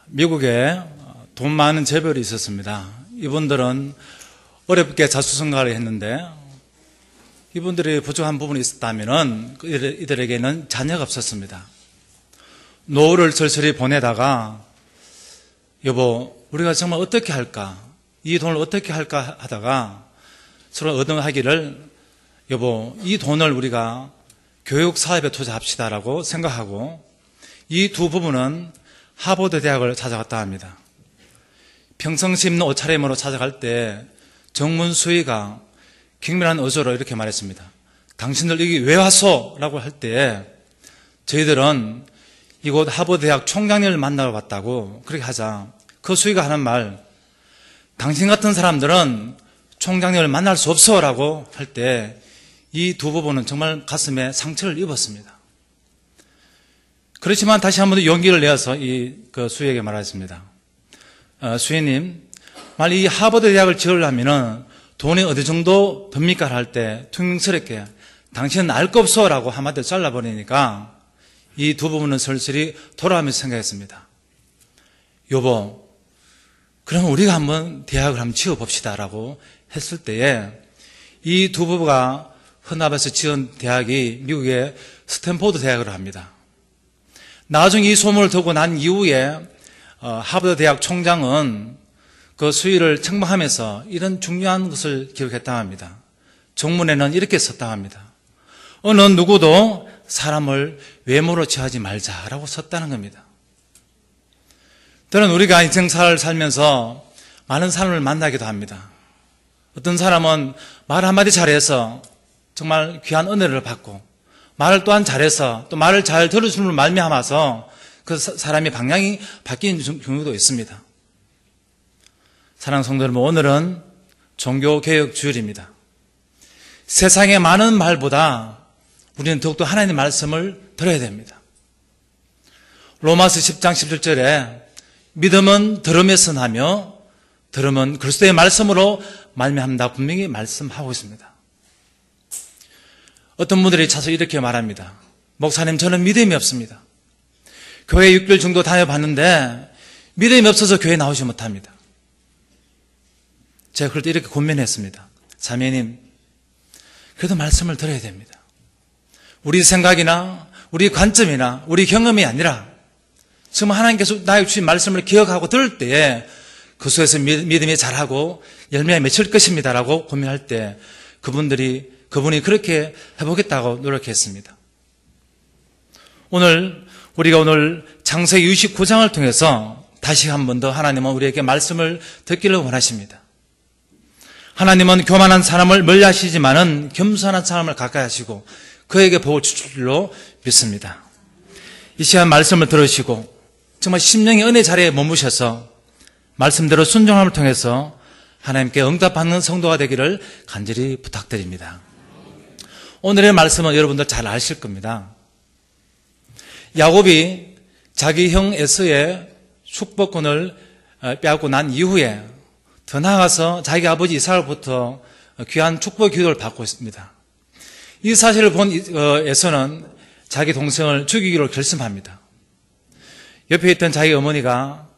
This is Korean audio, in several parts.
미국에 돈 많은 재벌이 있었습니다. 이분들은 어렵게 자수성가를 했는데 이분들이 부족한 부분이 있었다면 이들에게는 자녀가 없었습니다. 노후를 절실히 보내다가 여보 우리가 정말 어떻게 할까? 이 돈을 어떻게 할까 하다가 서로 얻어하기를 여보 이 돈을 우리가 교육 사업에 투자합시다라고 생각하고 이 두 부부는 하버드 대학을 찾아갔다 합니다. 평성심 있는 옷차림으로 찾아갈 때 정문수의가 경밀한 어조로 이렇게 말했습니다. 당신들 여기 왜 왔소? 라고 할 때 저희들은 이곳 하버드 대학 총장님을 만나러 왔다고 그렇게 하자 그 수의가 하는 말 당신 같은 사람들은 총장님을 만날 수 없어 라고 할 때 이 두 부부는 정말 가슴에 상처를 입었습니다. 그렇지만 다시 한 번 더 용기를 내어서 그 수의에게 말했습니다. 수의님, 만약 이 하버드 대학을 지으려면 돈이 어느 정도 듭니까? 할 때 퉁명스럽게 당신은 알 거 없어 라고 한마디로 잘라버리니까 이 두 부부는 슬슬이 돌아가면서 생각했습니다. 여보, 그럼 우리가 한번 대학을 한번 지어봅시다 라고 했을 때에 이 두 부부가 헌합에서 지은 대학이 미국의 스탠포드 대학을 합니다. 나중에 이 소문을 듣고 난 이후에 하버드 대학 총장은 그 수의를 책망하면서 이런 중요한 것을 기록했다고 합니다. 정문에는 이렇게 썼다고 합니다. 어느 누구도 사람을 외모로 취하지 말자라고 썼다는 겁니다. 저는 우리가 인생사를 살면서 많은 사람을 만나기도 합니다. 어떤 사람은 말 한마디 잘해서 정말 귀한 은혜를 받고 말을 또한 잘해서 또 말을 잘 들어주는 말미암아서 그 사람의 방향이 바뀌는 경우도 있습니다. 사랑하는 성도 여러분, 오늘은 종교개혁 주일입니다. 세상의 많은 말보다 우리는 더욱더 하나님의 말씀을 들어야 됩니다. 로마서 10장 17절에 믿음은 들음에서 나며 들음은 그리스도의 말씀으로 말미암는다 분명히 말씀하고 있습니다. 어떤 분들이 차서 이렇게 말합니다. 목사님 저는 믿음이 없습니다. 교회 6개월 정도 다녀봤는데 믿음이 없어서 교회 나오지 못합니다. 제가 그럴 때 이렇게 고민했습니다. 자매님 그래도 말씀을 들어야 됩니다. 우리 생각이나 우리 관점이나 우리 경험이 아니라 정말 하나님께서 나에게 주신 말씀을 기억하고 들을 때에 그 속에서 믿음이 자라고 열매가 맺힐 것입니다라고 고민할 때 그분이 그렇게 해보겠다고 노력했습니다. 우리가 오늘 창세기 69장을 통해서 다시 한 번 더 하나님은 우리에게 말씀을 듣기를 원하십니다. 하나님은 교만한 사람을 멀리하시지만은 겸손한 사람을 가까이 하시고 그에게 복을 주실 줄로 믿습니다. 이 시간 말씀을 들으시고 정말 심령의 은혜 자리에 머무셔서 말씀대로 순종함을 통해서 하나님께 응답받는 성도가 되기를 간절히 부탁드립니다. 오늘의 말씀은 여러분들 잘 아실 겁니다. 야곱이 자기 형 에서의 축복권을 빼앗고 난 이후에 더 나아가서 자기 아버지 이삭으로부터 귀한 축복 기도를 받고 있습니다. 이 사실을 본 에서는 자기 동생을 죽이기로 결심합니다. 옆에 있던 자기 어머니가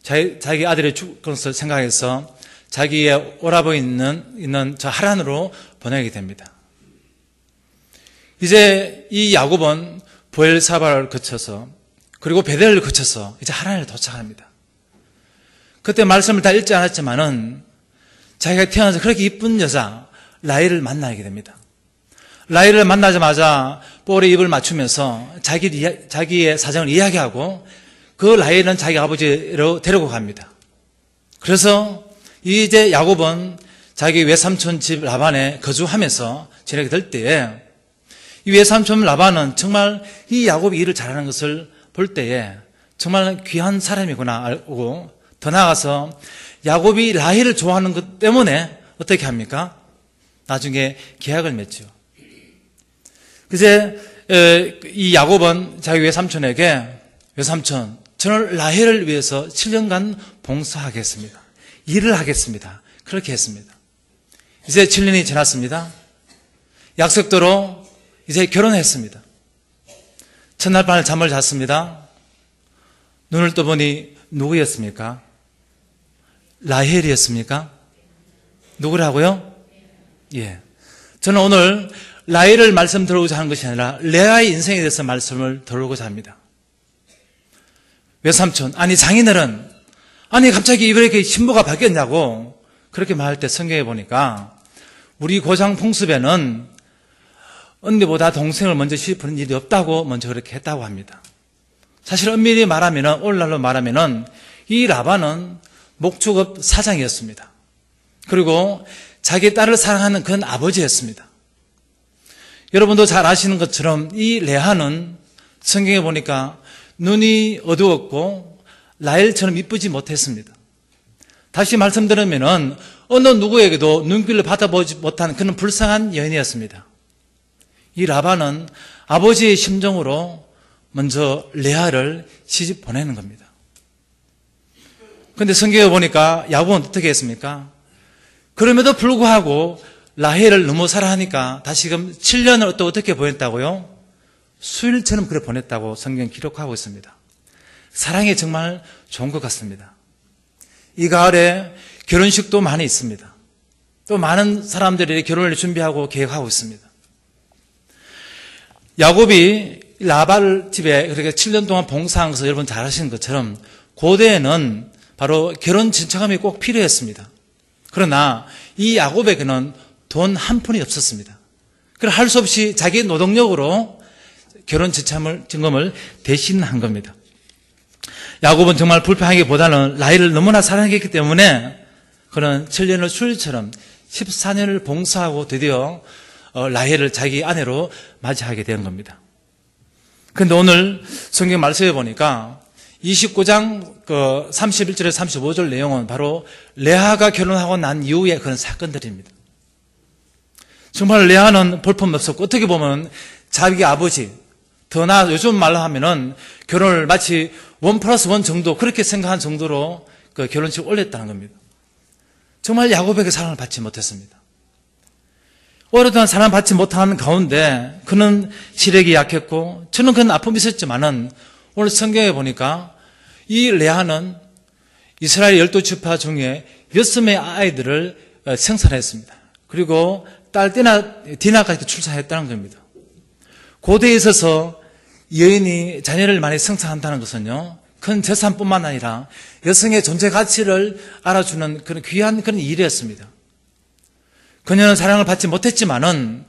자기 아들의 죽을 것을 생각해서 자기의 오라버니 있는 저 하란으로 보내게 됩니다. 이제 이 야곱은 보엘사바를 거쳐서 그리고 베델을 거쳐서 이제 하란에 도착합니다. 그때 말씀을 다 읽지 않았지만은 자기가 태어나서 그렇게 이쁜 여자 라헬을 만나게 됩니다. 라헬을 만나자마자 볼에 입을 맞추면서 자기의 사정을 이야기하고 그 라헬은 자기 아버지로 데리고 갑니다. 그래서 이제 야곱은 자기 외삼촌 집 라반에 거주하면서 지내게 될 때에 이 외삼촌 라반은 정말 이 야곱이 일을 잘하는 것을 볼 때에 정말 귀한 사람이구나 알고 더 나아가서 야곱이 라헬을 좋아하는 것 때문에 어떻게 합니까? 나중에 계약을 맺죠. 이제 이 야곱은 자기 외삼촌에게 외삼촌 저는 라헬을 위해서 7년간 봉사하겠습니다. 일을 하겠습니다. 그렇게 했습니다. 이제 7년이 지났습니다. 약속대로 이제 결혼했습니다. 첫날 밤에 잠을 잤습니다. 눈을 떠보니 누구였습니까? 라헬이었습니까? 누구라고요? 예. 저는 오늘 라헬을 말씀 들어오고자 하는 것이 아니라 레아의 인생에 대해서 말씀을 들어오고자 합니다. 외삼촌, 아니 장인어른, 아니 갑자기 왜 이렇게 신부가 바뀌었냐고 그렇게 말할 때 성경에 보니까 우리 고장 풍습에는 언니보다 동생을 먼저 시집하는 일이 없다고 먼저 그렇게 했다고 합니다. 사실 엄밀히 말하면은, 오늘날로 말하면은 이 라반은 목축업 사장이었습니다. 그리고 자기 딸을 사랑하는 그런 아버지였습니다. 여러분도 잘 아시는 것처럼 이 레아는 성경에 보니까 눈이 어두웠고 라헬처럼 이쁘지 못했습니다. 다시 말씀드리면은 어느 누구에게도 눈길을 받아보지 못한 그런 불쌍한 여인이었습니다. 이 라반은 아버지의 심정으로 먼저 레아를 시집 보내는 겁니다. 그런데 성경에 보니까 야곱은 어떻게 했습니까? 그럼에도 불구하고 라헬을 너무 사랑하니까 다시금 7년을 또 어떻게 보냈다고요? 수일처럼 그래 보냈다고 성경 기록하고 있습니다. 사랑이 정말 좋은 것 같습니다. 이 가을에 결혼식도 많이 있습니다. 또 많은 사람들이 결혼을 준비하고 계획하고 있습니다. 야곱이 라발 집에 그렇게 7년 동안 봉사한 것을 여러분 잘 아시는 것처럼 고대에는 바로 결혼 진척함이 꼭 필요했습니다. 그러나 이 야곱에게는 돈 한 푼이 없었습니다. 그래서 할 수 없이 자기 노동력으로 결혼 증금을 대신한 겁니다. 야곱은 정말 불평하기보다는 라헬을 너무나 사랑했기 때문에 그는 7년을 수일처럼 14년을 봉사하고 드디어 라헬을 자기 아내로 맞이하게 된 겁니다. 그런데 오늘 성경 말씀에 보니까 29장 31절에서 35절 내용은 바로 레아가 결혼하고 난 이후의 그런 사건들입니다. 정말 레아는 볼품없었고 어떻게 보면 자기 아버지, 더 나아 요즘 말로 하면은 결혼을 마치 1+1 정도 그렇게 생각한 정도로 그 결혼식을 올렸다는 겁니다. 정말 야곱에게 사랑을 받지 못했습니다. 오랫동안 사랑을 받지 못하는 가운데 그는 시력이 약했고 저는 그런 아픔이 있었지만은 오늘 성경에 보니까 이 레아는 이스라엘 12지파 중에 6명의 아이들을 생산했습니다. 그리고 딸 디나까지 출산했다는 겁니다. 고대에 있어서 여인이 자녀를 많이 생산한다는 것은요, 큰 재산뿐만 아니라 여성의 존재 가치를 알아주는 그런 귀한 그런 일이었습니다. 그녀는 사랑을 받지 못했지만은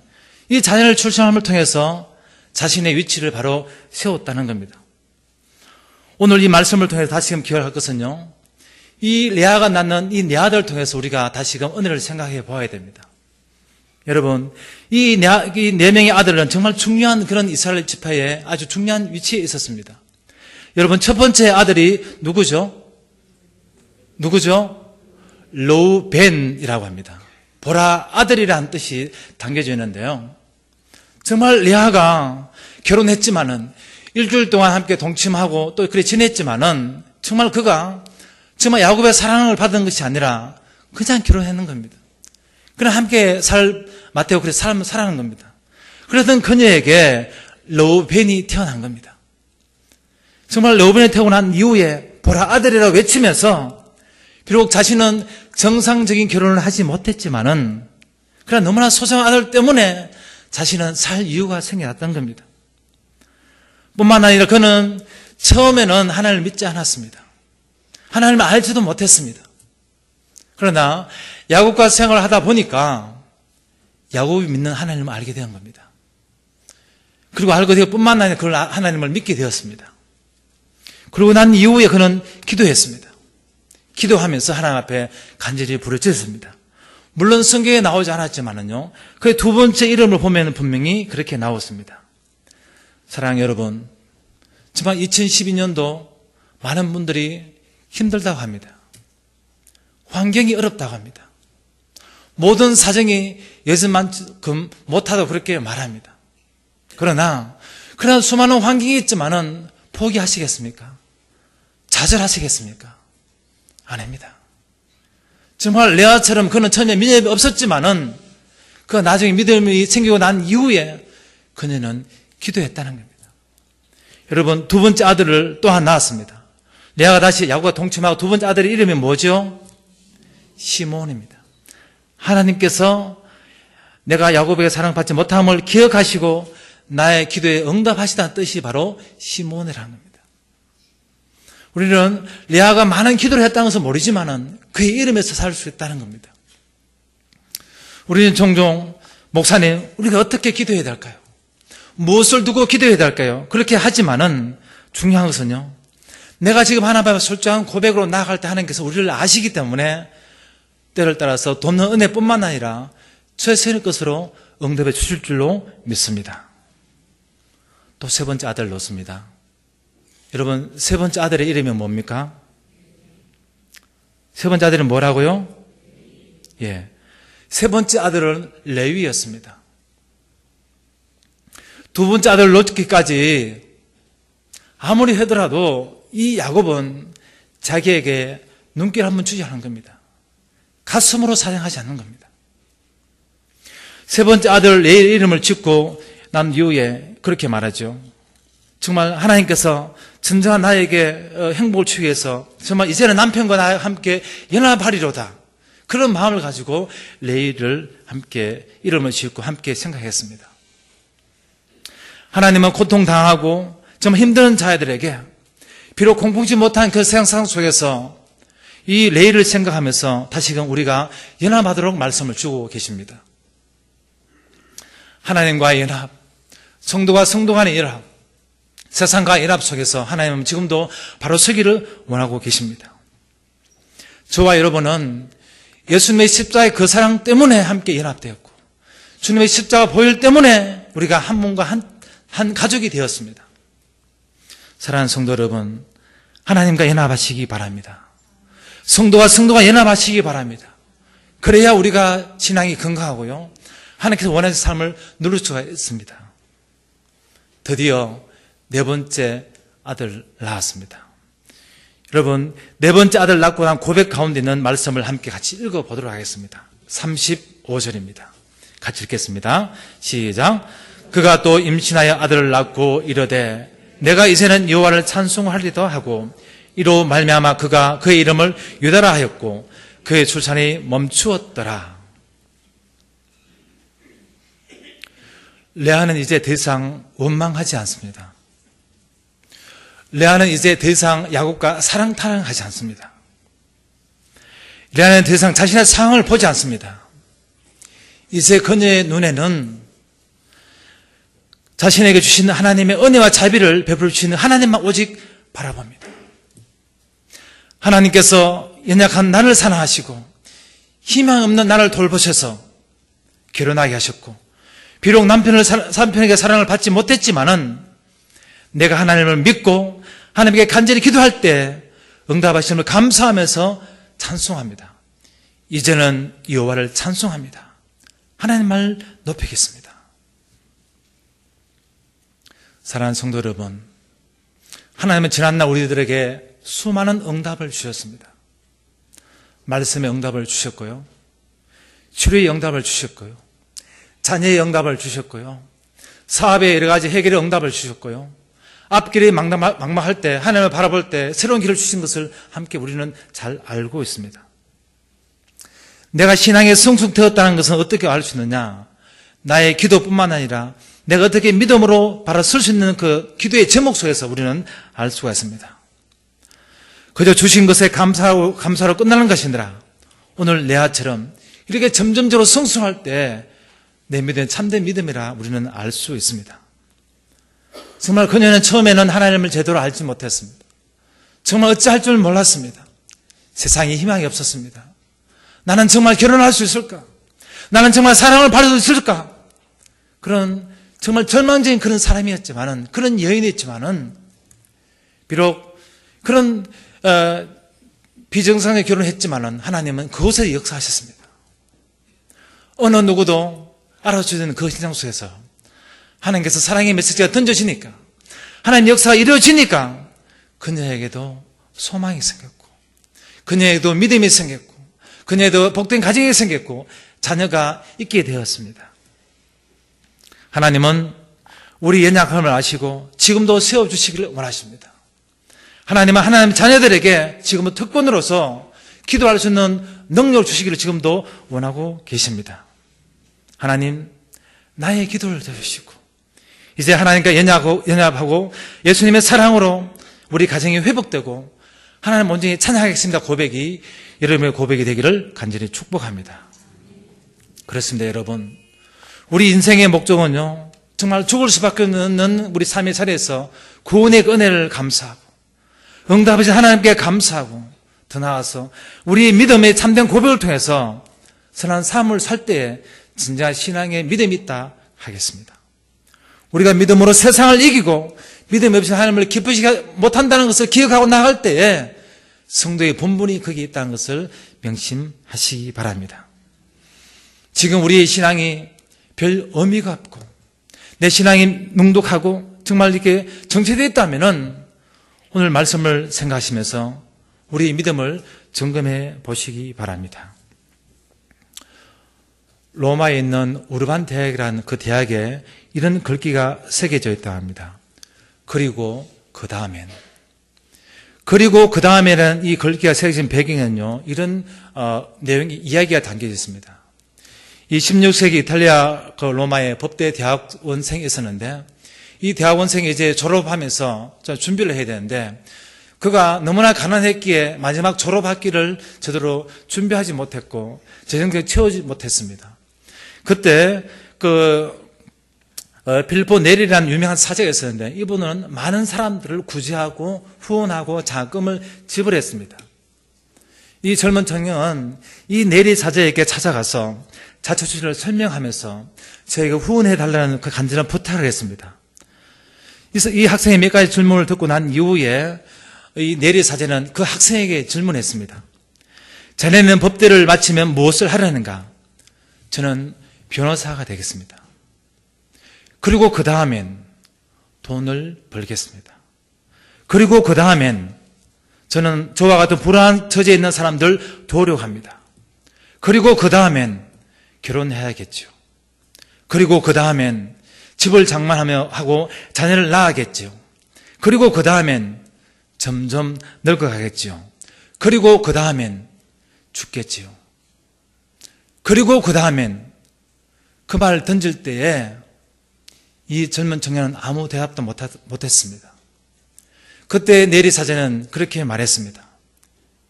이 자녀를 출산함을 통해서 자신의 위치를 바로 세웠다는 겁니다. 오늘 이 말씀을 통해서 다시금 기억할 것은요, 이 레아가 낳는 이 네 아들을 통해서 우리가 다시금 은혜를 생각해 보아야 됩니다. 여러분, 이 네 명의 아들은 정말 중요한 그런 이스라엘 지파에 아주 중요한 위치에 있었습니다. 여러분, 첫 번째 아들이 누구죠? 르우벤이라고 합니다. 보라 아들이라는 뜻이 담겨져 있는데요. 정말 레아가 결혼했지만은 일주일 동안 함께 동침하고 또 그래 지냈지만은 정말 그가 정말 야곱의 사랑을 받은 것이 아니라 그냥 결혼했는 겁니다. 그냥 함께 마테오 그래 살아는 겁니다. 그러던 그녀에게 르우벤이 태어난 겁니다. 정말 르우벤이 태어난 이후에 보라 아들이라고 외치면서 비록 자신은 정상적인 결혼을 하지 못했지만은 그러나 너무나 소중한 아들 때문에 자신은 살 이유가 생겨났던 겁니다. 뿐만 아니라 그는 처음에는 하나님을 믿지 않았습니다. 하나님을 알지도 못했습니다. 그러나 야곱과 생활을 하다 보니까 야곱이 믿는 하나님을 알게 된 겁니다. 그리고 알게 되고 뿐만 아니라 그걸 하나님을 믿게 되었습니다. 그러고 난 이후에 그는 기도했습니다. 기도하면서 하나님 앞에 간절히 부르짖었습니다. 물론 성경에 나오지 않았지만은요, 그의 두 번째 이름을 보면 분명히 그렇게 나왔습니다. 사랑하는 여러분, 정말 2012년도 많은 분들이 힘들다고 합니다. 환경이 어렵다고 합니다. 모든 사정이 예전만큼 못하다고 그렇게 말합니다. 그러나 수많은 환경이 있지만은 포기하시겠습니까? 좌절하시겠습니까? 아닙니다. 정말 레아처럼 그는 전혀 믿음이 없었지만은 그 나중에 믿음이 생기고 난 이후에 그녀는 기도했다는 겁니다. 여러분, 두 번째 아들을 또한 낳았습니다. 레아가 다시 야곱과 동침하고 두 번째 아들의 이름이 뭐죠? 시몬입니다. 하나님께서 내가 야곱에게 사랑받지 못함을 기억하시고 나의 기도에 응답하시다는 뜻이 바로 시몬이라는 겁니다. 우리는 레아가 많은 기도를 했다는 것은 모르지만은 그의 이름에서 살 수 있다는 겁니다. 우리는 종종 목사님, 우리가 어떻게 기도해야 될까요? 무엇을 두고 기도해야 될까요? 그렇게 하지만은 중요한 것은요, 내가 지금 하나님 앞에 솔직한 고백으로 나아갈 때 하나님께서 우리를 아시기 때문에 때를 따라서 돕는 은혜뿐만 아니라 최선의 것으로 응답해 주실 줄로 믿습니다. 또 세 번째 아들 놓습니다. 여러분, 세 번째 아들의 이름이 뭡니까? 세 번째 아들은 뭐라고요? 예. 세 번째 아들은 레위였습니다. 두 번째 아들 놓기까지 아무리 하더라도 이 야곱은 자기에게 눈길 한번 주지 않은 겁니다. 가슴으로 사랑하지 않는 겁니다. 세 번째 아들 레위의 이름을 짓고 난 이후에 그렇게 말하죠. 정말 하나님께서 진정한 나에게 행복을 주기 위해서 정말 이제는 남편과 나와 함께 연합하리로다. 그런 마음을 가지고 레위를 함께 이름을 짓고 함께 생각했습니다. 하나님은 고통당하고 정말 힘든 자들에게 비록 공통치 못한 그 세상 속에서 이 레위를 생각하면서 다시금 우리가 연합하도록 말씀을 주고 계십니다. 하나님과의 연합, 성도가 성도 간의 연합, 세상과 연합 속에서 하나님은 지금도 바로 서기를 원하고 계십니다. 저와 여러분은 예수님의 십자가의 그 사랑 때문에 함께 연합되었고 주님의 십자가 보혈 때문에 우리가 한 몸과 한 가족이 되었습니다. 사랑하는 성도 여러분, 하나님과 연합하시기 바랍니다. 성도가 연합하시기 바랍니다. 그래야 우리가 신앙이 건강하고요, 하나님께서 원하는 삶을 누릴 수가 있습니다. 드디어 네 번째 아들 낳았습니다. 여러분, 네 번째 아들 낳고 난 고백 가운데 있는 말씀을 함께 같이 읽어보도록 하겠습니다. 35절입니다. 같이 읽겠습니다. 시작. 그가 또 임신하여 아들을 낳고 이르되 내가 이제는 여호와를 찬송하리도 하고 이로 말미암아 그가 그의 이름을 유다라 하였고 그의 출산이 멈추었더라. 레아는 이제 더 이상 원망하지 않습니다. 레아는 이제 더 이상 야곱과 사랑타랑하지 않습니다. 레아는 더 이상 자신의 상황을 보지 않습니다. 이제 그녀의 눈에는 자신에게 주신 하나님의 은혜와 자비를 베풀어 주시는 하나님만 오직 바라봅니다. 하나님께서 연약한 나를 사랑하시고 희망 없는 나를 돌보셔서 결혼하게 하셨고 비록 남편에게 사랑을 받지 못했지만은 내가 하나님을 믿고 하나님께 간절히 기도할 때 응답하심을 감사하면서 찬송합니다. 이제는 여호와를 찬송합니다. 하나님을 높이겠습니다. 사랑하는 성도 여러분, 하나님은 지난날 우리들에게 수많은 응답을 주셨습니다. 말씀의 응답을 주셨고요, 치료의 응답을 주셨고요, 자녀의 응답을 주셨고요, 사업의 여러 가지 해결의 응답을 주셨고요, 앞길이 막막할 때 하나님을 바라볼 때 새로운 길을 주신 것을 함께 우리는 잘 알고 있습니다. 내가 신앙에 성숙되었다는 것은 어떻게 알 수 있느냐? 나의 기도뿐만 아니라 내가 어떻게 믿음으로 바로 설 수 있는 그 기도의 제목 속에서 우리는 알 수가 있습니다. 그저 주신 것에 감사로 끝나는 것이 아니라 오늘 레아처럼 이렇게 점점적으로 성숙할 때 내 믿음은 참된 믿음이라 우리는 알 수 있습니다. 정말 그녀는 처음에는 하나님을 제대로 알지 못했습니다. 정말 어찌할 줄 몰랐습니다. 세상에 희망이 없었습니다. 나는 정말 결혼할 수 있을까? 나는 정말 사랑을 받을 수 있을까? 그런 정말 절망적인 그런 사람이었지만은, 그런 여인이었지만은, 비록 그런 비정상의 결혼을 했지만은 하나님은 그곳에 역사하셨습니다. 어느 누구도 알아주는 그 현장 속에서 하나님께서 사랑의 메시지가 던져지니까, 하나님 역사가 이루어지니까 그녀에게도 소망이 생겼고, 그녀에게도 믿음이 생겼고, 그녀에게도 복된 가정이 생겼고, 자녀가 있게 되었습니다. 하나님은 우리 연약함을 아시고 지금도 세워주시기를 원하십니다. 하나님은 하나님 자녀들에게 지금은 특권으로서 기도할 수 있는 능력을 주시기를 지금도 원하고 계십니다. 하나님, 나의 기도를 들으시고 이제 하나님과 연합하고 예수님의 사랑으로 우리 가정이 회복되고 하나님 온전히 찬양하겠습니다 고백이 여러분의 고백이 되기를 간절히 축복합니다. 그렇습니다. 여러분, 우리 인생의 목적은요, 정말 죽을 수밖에 없는 우리 삶의 자리에서 구원의 은혜를 감사하고 응답하신 하나님께 감사하고 더 나아가서 우리 믿음의 참된 고백을 통해서 선한 삶을 살 때에 진정한 신앙의 믿음이 있다 하겠습니다. 우리가 믿음으로 세상을 이기고 믿음 없이 하나님을 기쁘시게 못한다는 것을 기억하고 나갈 때에 성도의 본분이 거기에 있다는 것을 명심하시기 바랍니다. 지금 우리의 신앙이 별 의미가 없고 내 신앙이 눅눅하고 정말 이렇게 정체되어 있다면 오늘 말씀을 생각하시면서 우리의 믿음을 점검해 보시기 바랍니다. 로마에 있는 우르반 대학이라는 그 대학에 이런 글귀가 새겨져 있다고 합니다. 그리고 그 다음에는 이 글귀가 새겨진 배경에는요, 이런 내용이 이야기가 담겨져 있습니다. 이 16세기 이탈리아 그 로마의 법대 대학원생이 있었는데 이 대학원생이 이제 졸업하면서 준비를 해야 되는데 그가 너무나 가난했기에 마지막 졸업학기를 제대로 준비하지 못했고 재정적으로 채우지 못했습니다. 그때 필리포 네리라는 유명한 사제가 있었는데 이분은 많은 사람들을 구제하고 후원하고 자금을 지불했습니다. 이 젊은 청년은 이 네리 사제에게 찾아가서 자처주를 설명하면서 저에게 후원해달라는 그 간절한 부탁을 했습니다. 그래서 이 학생의 몇 가지 질문을 듣고 난 이후에 이 네리 사제는 그 학생에게 질문했습니다. 자네는 법대를 마치면 무엇을 하려는가? 저는 변호사가 되겠습니다. 그리고 그 다음엔 돈을 벌겠습니다. 그리고 그 다음엔 저는 저와 같은 불안한 처지에 있는 사람들 도우려고 합니다. 그리고 그 다음엔 결혼해야겠죠. 그리고 그 다음엔 집을 장만하고 자녀를 낳아야겠죠. 그리고 그 다음엔 점점 늙어가겠죠. 그리고 그 다음엔 죽겠지요. 그리고 그 다음엔 그 말을 던질 때에 이 젊은 청년은 아무 대답도 못했습니다. 그때 네리 사제는 그렇게 말했습니다.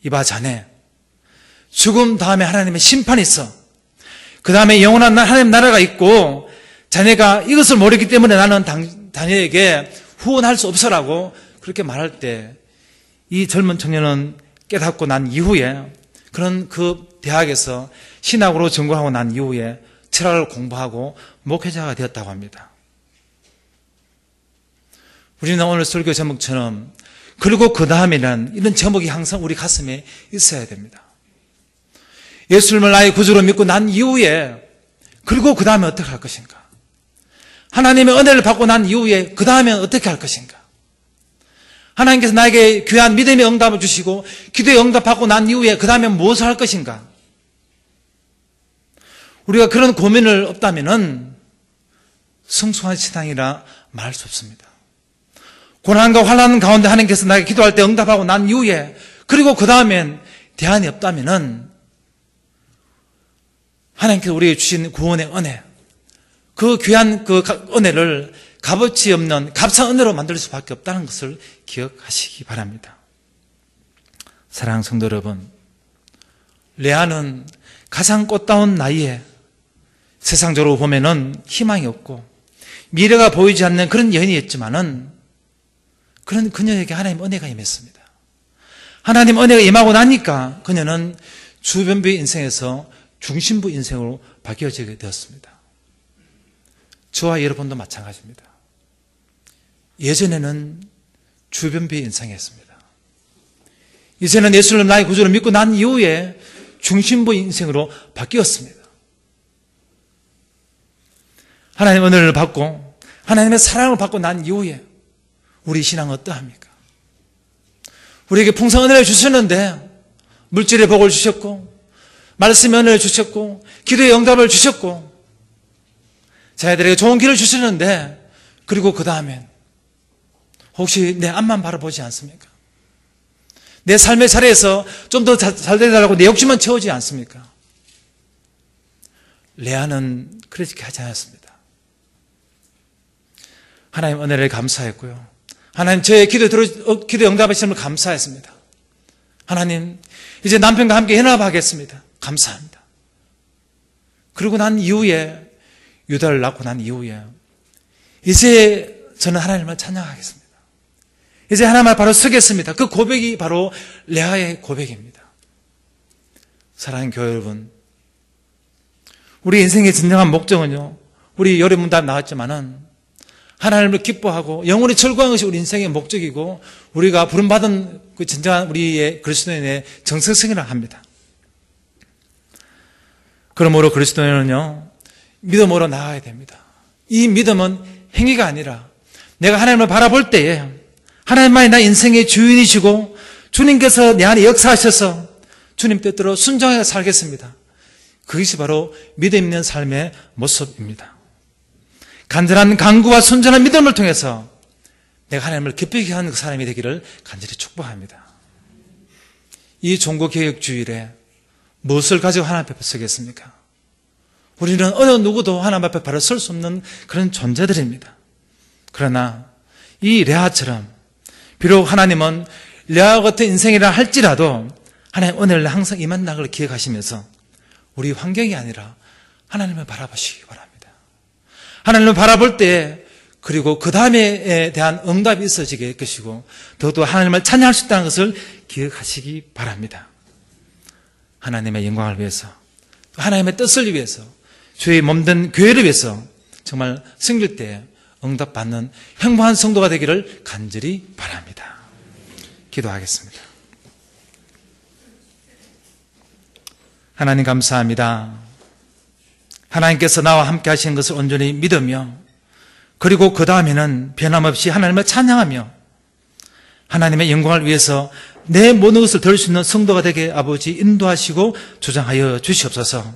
이봐 자네, 죽음 다음에 하나님의 심판이 있어. 그 다음에 영원한 하나님 나라가 있고 자네가 이것을 모르기 때문에 나는 자네에게 후원할 수 없어라고 그렇게 말할 때 이 젊은 청년은 깨닫고 난 이후에 그런 그 대학에서 신학으로 전공하고 난 이후에 철학을 공부하고 목회자가 되었다고 합니다. 우리는 오늘 설교 제목처럼 그리고 그 다음에는 이런 제목이 항상 우리 가슴에 있어야 됩니다. 예수님을 나의 구주로 믿고 난 이후에 그리고 그 다음에 어떻게 할 것인가? 하나님의 은혜를 받고 난 이후에 그 다음에 어떻게 할 것인가? 하나님께서 나에게 귀한 믿음의 응답을 주시고 기도의 응답받고 난 이후에 그 다음에 무엇을 할 것인가? 우리가 그런 고민을 없다면 성숙한 신앙이라 말할 수 없습니다. 고난과 환난 가운데 하나님께서 나에게 기도할 때 응답하고 난 이후에 그리고 그 다음엔 대안이 없다면 하나님께서 우리에게 주신 구원의 은혜, 그 귀한 그 은혜를 값어치 없는 값싼 은혜로 만들 수밖에 없다는 것을 기억하시기 바랍니다. 사랑하는 성도 여러분, 레아는 가장 꽃다운 나이에 세상적으로 보면은 희망이 없고 미래가 보이지 않는 그런 여인이었지만은 그런 그녀에게 하나님 은혜가 임했습니다. 하나님 은혜가 임하고 나니까 그녀는 주변부 인생에서 중심부 인생으로 바뀌어지게 되었습니다. 저와 여러분도 마찬가지입니다. 예전에는 주변부 인생이었습니다. 이제는 예수를 나의 구주로 믿고 난 이후에 중심부 인생으로 바뀌었습니다. 하나님의 은혜를 받고 하나님의 사랑을 받고 난 이후에 우리 신앙은 어떠합니까? 우리에게 풍성한 은혜를 주셨는데 물질의 복을 주셨고 말씀의 은혜를 주셨고 기도의 응답을 주셨고 자녀들에게 좋은 길을 주셨는데 그리고 그 다음엔 혹시 내 앞만 바라보지 않습니까? 내 삶의 자리에서 좀 더 잘 되달라고 내 욕심만 채우지 않습니까? 레아는 그렇게 하지 않았습니다. 하나님 은혜를 감사했고요. 하나님 저의 기도 응답하시는 걸 감사했습니다. 하나님 이제 남편과 함께 연합하겠습니다. 감사합니다. 그리고 난 이후에 유다를 낳고 난 이후에 이제 저는 하나님을 찬양하겠습니다. 이제 하나님 바로 서겠습니다. 그 고백이 바로 레아의 고백입니다. 사랑하는 교회 여러분, 우리 인생의 진정한 목적은요, 우리 여러분 다 나왔지만은 하나님을 기뻐하고 영원히 즐거워하는 것이 우리 인생의 목적이고 우리가 부름받은 그 진정한 우리의 그리스도인의 정체성이라 합니다. 그러므로 그리스도인은요, 믿음으로 나아가야 됩니다. 이 믿음은 행위가 아니라 내가 하나님을 바라볼 때에 하나님만이 나 인생의 주인이시고 주님께서 내 안에 역사하셔서 주님 뜻대로 순종하여 살겠습니다. 그것이 바로 믿음 있는 삶의 모습입니다. 간절한 간구와 순전한 믿음을 통해서 내가 하나님을 기쁘게 하는 그 사람이 되기를 간절히 축복합니다. 이 종교개혁주일에 무엇을 가지고 하나님 앞에 서겠습니까? 우리는 어느 누구도 하나님 앞에 바로 설 수 없는 그런 존재들입니다. 그러나 이 레아처럼 비록 하나님은 레아 같은 인생이라 할지라도 하나님 은혜를 항상 임한다는 걸 기억하시면서 우리 환경이 아니라 하나님을 바라보시기 바랍니다. 하나님을 바라볼 때 그리고 그 다음에 대한 응답이 있어지게 할 것이고 더욱더 하나님을 찬양할 수 있다는 것을 기억하시기 바랍니다. 하나님의 영광을 위해서 하나님의 뜻을 위해서 주의 몸된 교회를 위해서 정말 승릴 때 응답받는 행복한 성도가 되기를 간절히 바랍니다. 기도하겠습니다. 하나님 감사합니다. 하나님께서 나와 함께 하신 것을 온전히 믿으며 그리고 그 다음에는 변함없이 하나님을 찬양하며 하나님의 영광을 위해서 내 모든 것을 드릴 수 있는 성도가 되게 아버지 인도하시고 조장하여 주시옵소서.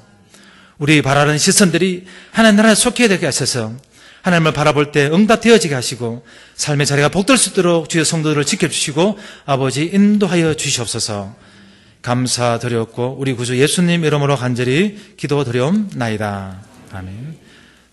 우리 바라는 시선들이 하나님 나라에 속해 되게 하셔서 하나님을 바라볼 때 응답되어지게 하시고 삶의 자리가 복될 수 있도록 주의 성도들을 지켜주시고 아버지 인도하여 주시옵소서. 감사드렸고 우리 구주 예수님 이름으로 간절히 기도드리옵나이다. 아멘.